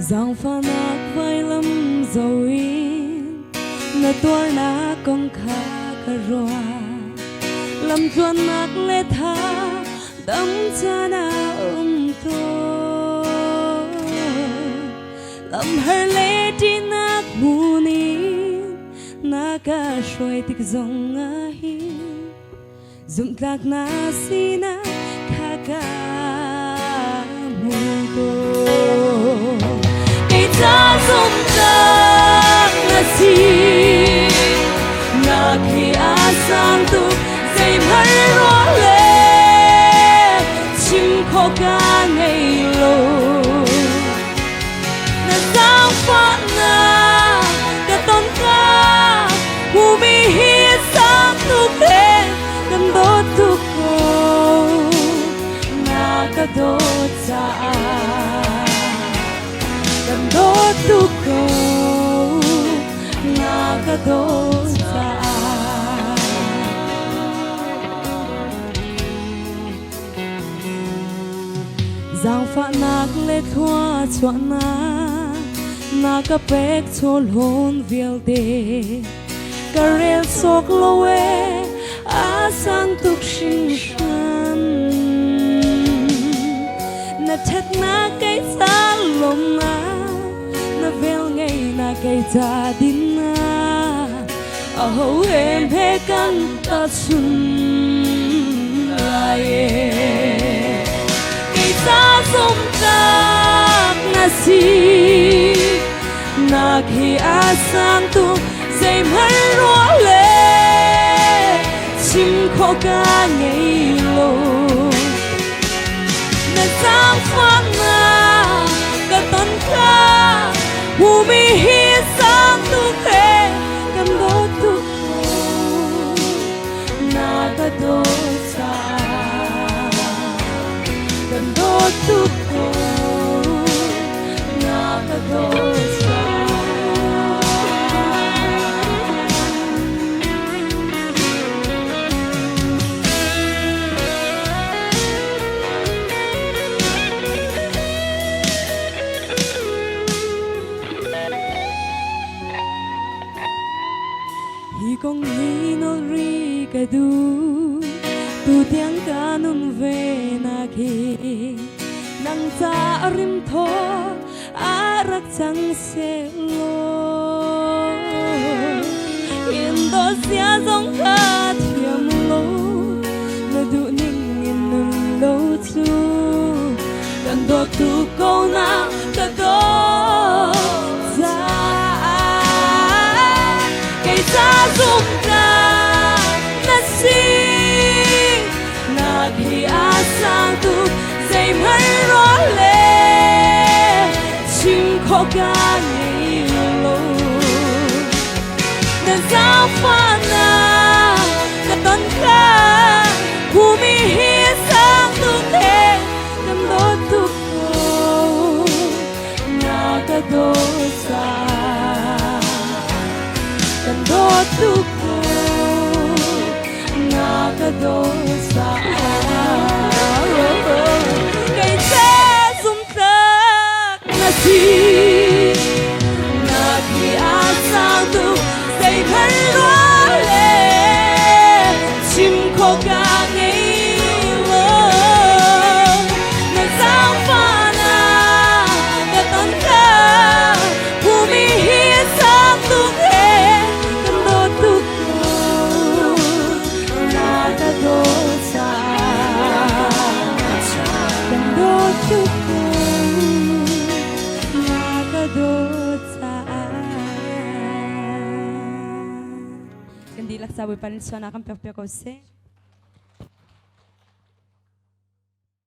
giang pha nạc vai lâm dầu in na tua na công kha cà roa lâm chuan nạc lê tha đắm cha na to lâm her lê đi nạc mu ni na ca soi tik zong a hi zum tak na si na kha ka mu to ta zum tak na si na khi a sang tu dây mar ro le chim kho ca ngày lo na sang pha na ka ton ka hu mi hi sang tu ke kan do tu ko na ka do cha do tu ko na ka do sa giang pha nak le thua chwa na ka pek chol hon vial de ka rel sok lowe a sang tuk shin shan na that na kai sa lom na vel ngày na cây gia đình na ở hậu em he căn ta sun ai cây gia sông tak na si na khi a sang tu dây mar ro le chim kho ca ngày lo na sang pha na ka ton ka hu mi hi sang tu ke kam do tu na ka do sa kam do tu na ka do sa hi kong hi no ri ka du tu tiang ka nun ve na khi nang cha rim tho a rak chang se lo in do sia zong ka thiam lo na du ning in nun lo chu kan do tu ko na ka do ta zum ta na si na khi a sang tu dây mar ro le chim kho ca ngày lo na za pha na ka ton ka hu mi hi sang tu ke kam do tu ko na ka do sa do tu ko na ka do sa kai se zum tak na si na khi a sang tu dây mar ro le chim kho ca ngày lo na sang pha na ka ton ka hu mi hi sang tu Hindi lang sabi pa rin siya nakang piyok-piyok ko